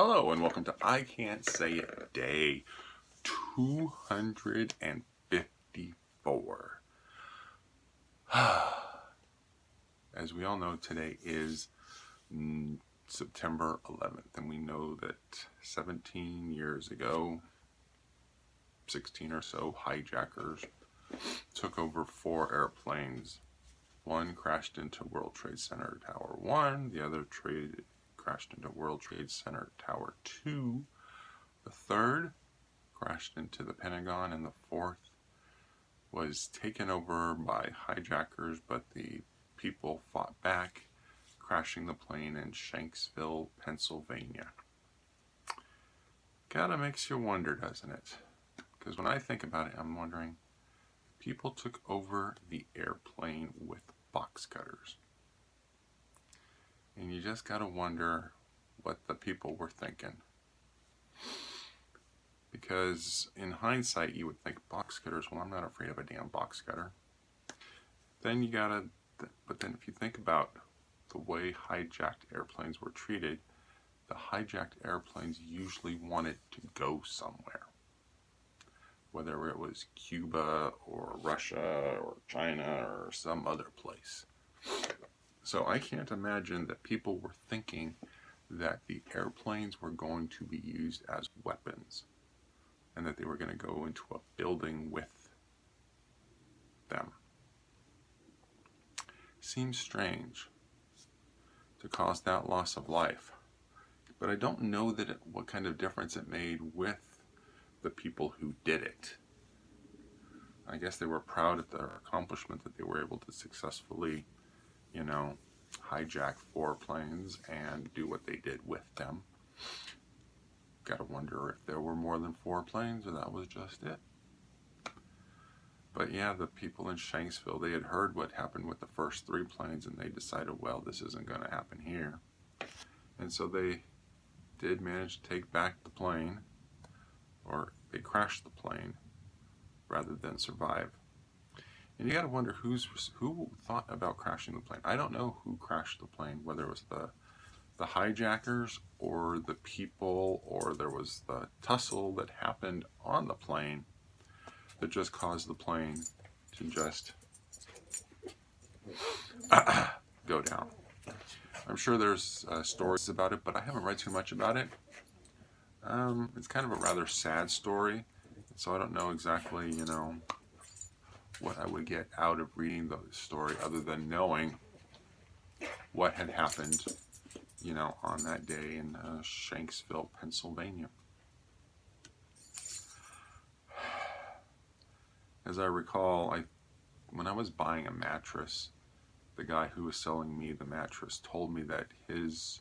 Hello and welcome to I Can't Say It Day 254. As we all know, today is September 11th, and we know that 17 years ago, 16 or so hijackers took over 4 airplanes. One crashed into World Trade Center Tower 1, the other crashed into World Trade Center Tower 2, the third crashed into the Pentagon, and the fourth was taken over by hijackers, but the people fought back, crashing the plane in Shanksville, Pennsylvania. Kinda makes you wonder, doesn't it? Because when I think about it, I'm wondering, people took over the airplane with box cutters. And you just gotta wonder what the people were thinking. Because in hindsight, you would think box cutters, well, I'm not afraid of a damn box cutter. Then but then if you think about the way hijacked airplanes were treated, the hijacked airplanes usually wanted to go somewhere. Whether it was Cuba or Russia or China or some other place. So I can't imagine that people were thinking that the airplanes were going to be used as weapons and that they were going to go into a building with them. Seems strange to cause that loss of life, but I don't know what kind of difference it made with the people who did it. I guess they were proud of their accomplishment that they were able to successfully, hijack 4 planes and do what they did with them. Gotta wonder if there were more than 4 planes or that was just it. But yeah, the people in Shanksville, they had heard what happened with the first 3 planes and they decided, well, this isn't going to happen here. And so they did manage to take back the plane, or they crashed the plane rather than survive. And you got to wonder who thought about crashing the plane. I don't know who crashed the plane, whether it was the hijackers or the people, or there was the tussle that happened on the plane that just caused the plane to just go down. I'm sure there's stories about it, but I haven't read too much about it. It's kind of a rather sad story, so I don't know exactly, what I would get out of reading the story other than knowing what had happened, on that day in Shanksville, Pennsylvania. As I recall, when I was buying a mattress, the guy who was selling me the mattress told me that his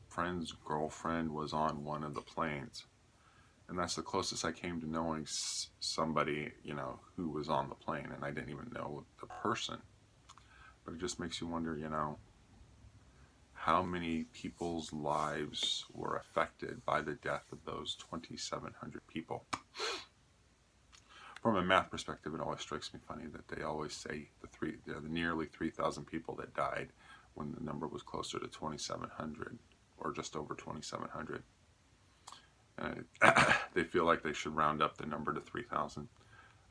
friend's girlfriend was on one of the planes. And that's the closest I came to knowing somebody, who was on the plane, and I didn't even know the person. But it just makes you wonder, how many people's lives were affected by the death of those 2,700 people. From a math perspective, it always strikes me funny that they always say the nearly 3,000 people that died when the number was closer to 2,700 or just over 2,700. They feel like they should round up the number to 3,000.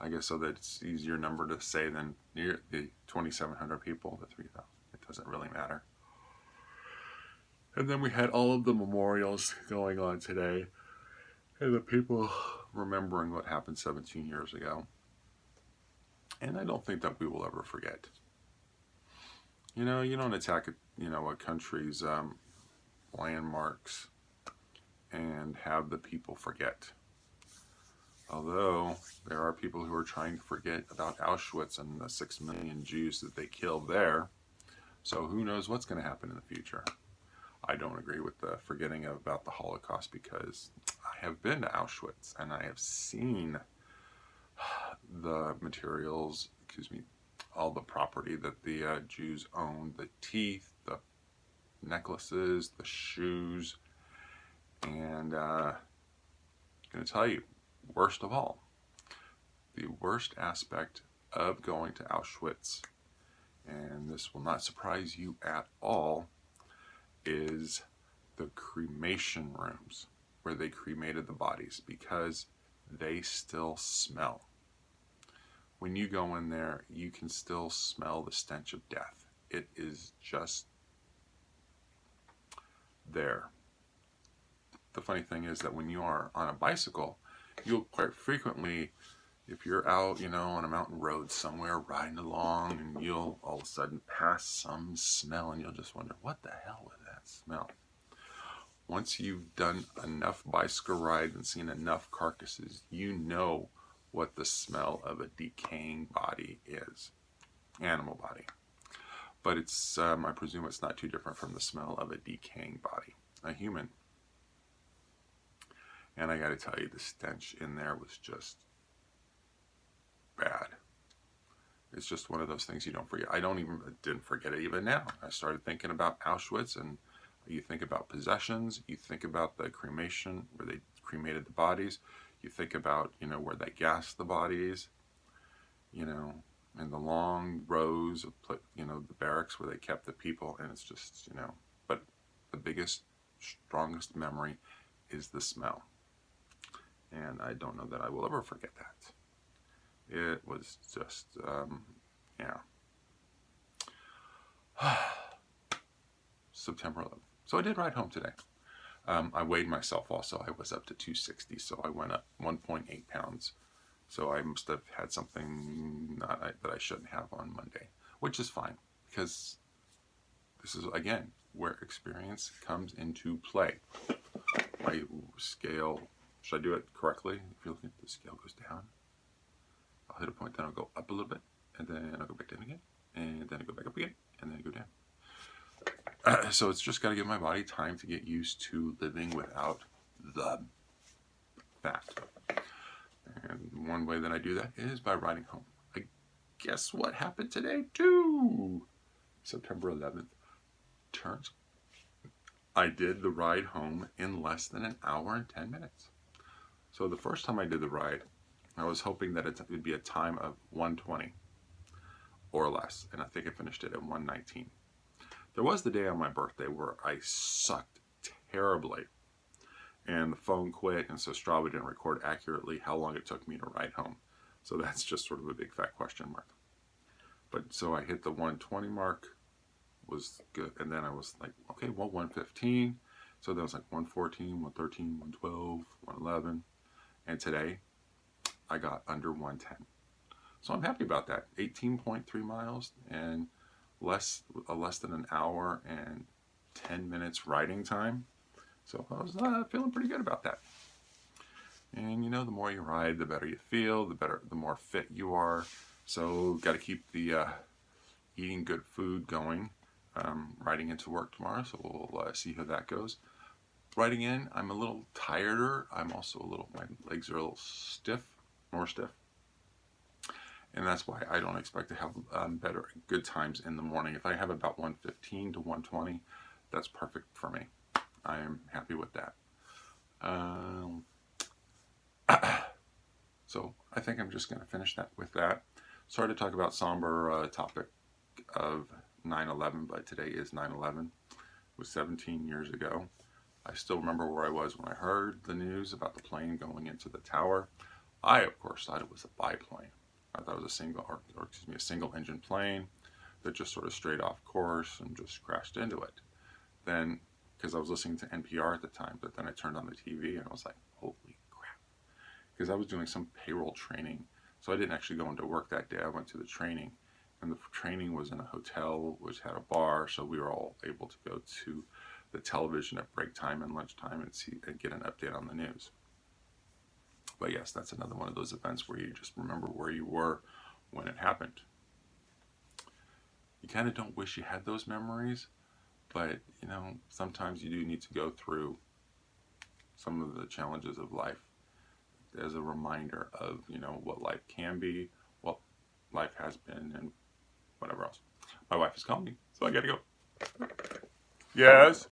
I guess so that it's easier number to say than near the 2,700 people, the 3,000. It doesn't really matter. And then we had all of the memorials going on today, and the people remembering what happened 17 years ago. And I don't think that we will ever forget. You don't attack a country's landmarks and have the people forget. Although there are people who are trying to forget about Auschwitz and the 6 million Jews that they killed there. So who knows what's going to happen in the future. I don't agree with the forgetting about the Holocaust, because I have been to Auschwitz and I have seen the materials, all the property that the Jews owned, the teeth, the necklaces, the shoes, and I'm going to tell you, worst of all, the worst aspect of going to Auschwitz, and this will not surprise you at all, is the cremation rooms where they cremated the bodies, because they still smell. When you go in there, you can still smell the stench of death. It is just there. The funny thing is that when you are on a bicycle, you'll quite frequently, if you're out, on a mountain road somewhere riding along, and you'll all of a sudden pass some smell, and you'll just wonder, what the hell is that smell? Once you've done enough bicycle rides and seen enough carcasses, you know what the smell of a decaying body is, animal body. But it's, I presume it's not too different from the smell of a decaying body, a human. And I got to tell you, the stench in there was just bad. It's just one of those things you don't forget. Didn't forget it even now. I started thinking about Auschwitz, and you think about possessions, you think about the cremation where they cremated the bodies, you think about, where they gassed the bodies, and the long rows of, the barracks where they kept the people, and it's just, but the biggest, strongest memory is the smell. And I don't know that I will ever forget that. It was just, yeah. September 11th. So I did ride home today. I weighed myself also. I was up to 260, so I went up 1.8 pounds. So I must have had something that I shouldn't have on Monday, which is fine, because this is, again, where experience comes into play. My scale, should I do it correctly? If you look at the scale goes down, I'll hit a point, then I'll go up a little bit, and then I'll go back down again, and then I go back up again, and then I go down. So it's just got to give my body time to get used to living without the fat. And one way that I do that is by riding home. I guess what happened today too? September 11th. Turns. I did the ride home in less than an hour and 10 minutes. So the first time I did the ride, I was hoping that it would be a time of 1:20 or less, and I think I finished it at 1:19. There was the day on my birthday where I sucked terribly, and the phone quit, and so Strava didn't record accurately how long it took me to ride home. So that's just sort of a big fat question mark. But so I hit the 1:20 mark, was good, and then I was like, okay, well, 1:15. So that was like 1:14, 1:13, 1:12, 1:11, and today I got under 1:10. So I'm happy about that. 18.3 miles and less than an hour and 10 minutes riding time. So I was feeling pretty good about that. And the more you ride, the better you feel, the more fit you are. So got to keep the eating good food going. Riding into work tomorrow, so we'll see how that goes. Riding in, I'm a little tireder. I'm also my legs are a little stiff, more stiff. And that's why I don't expect to have good times in the morning. If I have about 1:15 to 1:20, that's perfect for me. I am happy with that. So I think I'm just going to finish that with that. Sorry to talk about somber topic of 9/11, but today is 9/11. It was 17 years ago. I still remember where I was when I heard the news about the plane going into the tower. I, of course, thought it was a biplane. I thought it was a single engine plane that just sort of strayed off course and just crashed into it. Then, because I was listening to NPR at the time, but then I turned on the TV and I was like, holy crap. Because I was doing some payroll training. So I didn't actually go into work that day. I went to the training. And the training was in a hotel, which had a bar. So we were all able to go to the television at break time and lunchtime and get an update on the news. But yes, that's another one of those events where you just remember where you were when it happened. You kind of don't wish you had those memories, but sometimes you do need to go through some of the challenges of life as a reminder of what life can be, what life has been, and whatever else. My wife is calling me, so I gotta go. Yes.